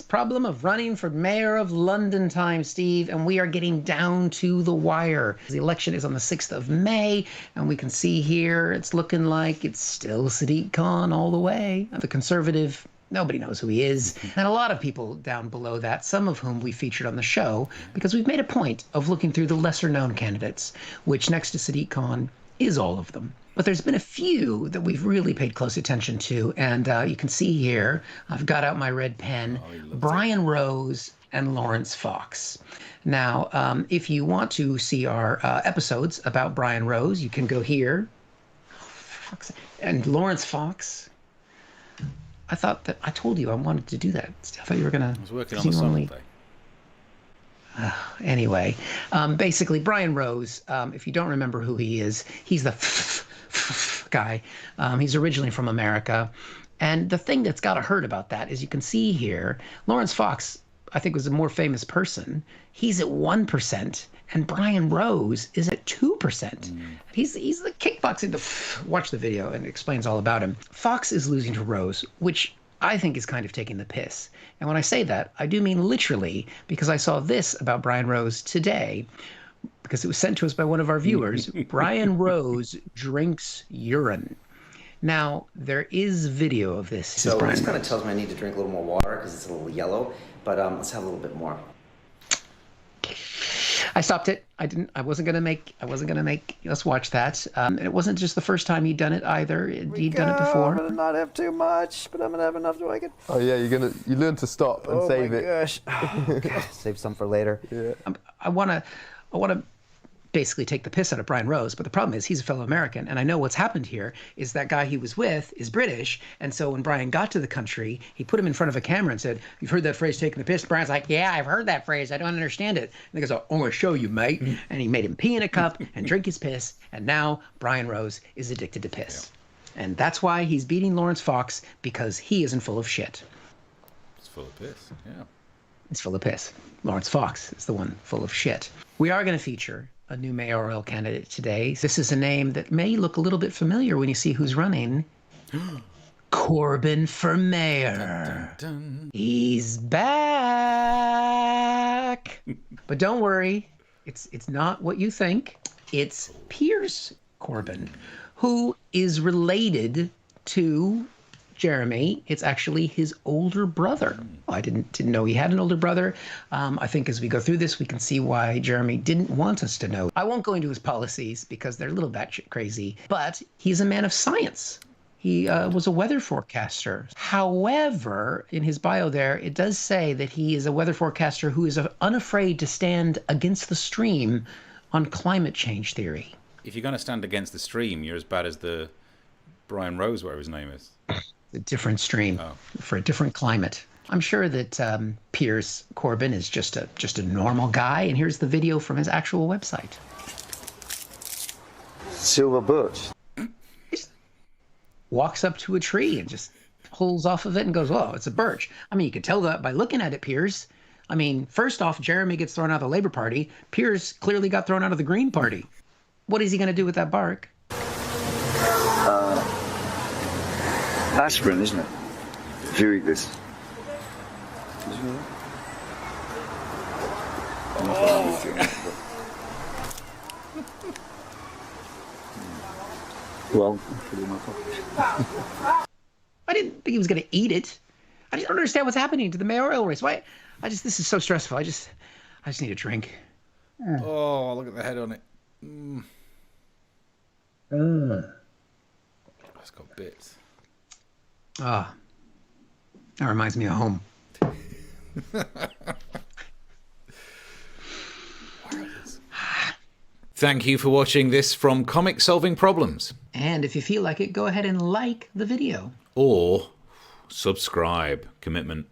problem of running for mayor of London time, Steve, and we are getting down to the wire. The election is on the 6th of May, and we can see here it's looking like it's still Sadiq Khan all the way. The Conservative, nobody knows who he is. And a lot of people down below that, some of whom we featured on the show, because we've made a point of looking through the lesser-known candidates, which next to Sadiq Khan is all of them. But there's been a few that we've really paid close attention to, and you can see here, I've got out my red pen, Brian Rose and Laurence Fox. Now, if you want to see our episodes about Brian Rose, you can go here. And Laurence Fox, I told you I wanted to do that. I thought you were going to... I was working on the song today. Anyway, basically, Brian Rose, if you don't remember who he is, he's the guy. He's originally from America. And the thing that's got to hurt about that is you can see here, Laurence Fox, I think, was a more famous person. He's at 1%, and Brian Rose is at 2%. He's the kickboxing. Watch the video, and it explains all about him. Fox is losing to Rose, which I think is kind of taking the piss. And when I say that, I do mean literally, because I saw this about Brian Rose today, because it was sent to us by one of our viewers. Brian Rose drinks urine. Now, there is video of this. So this kind of tells me I need to drink a little more water because it's a little yellow, but let's have a little bit more. I stopped it. I wasn't gonna make. Let's watch that. And it wasn't just the first time he'd done it either. He'd done it before. I'm gonna not have too much, but I'm gonna have enough so I can. Oh yeah, you learn to stop and save it. Oh my gosh. Save some for later. Yeah. I wanna basically take the piss out of Brian Rose, but the problem is he's a fellow American, and I know what's happened here is that guy he was with is British, and so when Brian got to the country, he put him in front of a camera and said, "You've heard that phrase, taking the piss?" Brian's like, "Yeah, I've heard that phrase. I don't understand it." And he goes, "I'm going to show you, mate." And he made him pee in a cup and drink his piss, and now Brian Rose is addicted to piss. Yeah. And that's why he's beating Laurence Fox, because he isn't full of shit. It's full of piss, yeah. It's full of piss. Laurence Fox is the one full of shit. We are going to feature a new mayoral candidate today. This is a name that may look a little bit familiar when you see who's running. Corbyn for mayor. Dun, dun, dun. He's back. But don't worry, it's not what you think. It's Piers Corbyn, who is related to Jeremy. It's actually his older brother. I didn't know he had an older brother. I think as we go through this, we can see why Jeremy didn't want us to know. I won't go into his policies because they're a little batshit crazy, but he's a man of science. He was a weather forecaster. However, in his bio there, it does say that he is a weather forecaster who is unafraid to stand against the stream on climate change theory. If you're going to stand against the stream, you're as bad as the Brian Rose, whatever his name is. A different stream for a different climate. I'm sure that Piers Corbyn is just a normal guy, and here's the video from his actual website. Silver birch. He just walks up to a tree and just pulls off of it and goes, "Oh, it's a birch." I mean, you could tell that by looking at it, Piers. I mean, first off, Jeremy gets thrown out of the Labour Party. Piers clearly got thrown out of the Green Party. What is he going to do with that bark? Aspirin, isn't it? Very good. Well, I didn't think he was going to eat it. I just don't understand what's happening to the mayoral race. Why? This is so stressful. I just need a drink. Oh, look at the head on it. It's got bits. Ah, that reminds me of home. Thank you for watching this from Comic Solving Problems. And if you feel like it, go ahead and like the video. Or subscribe. Commitment.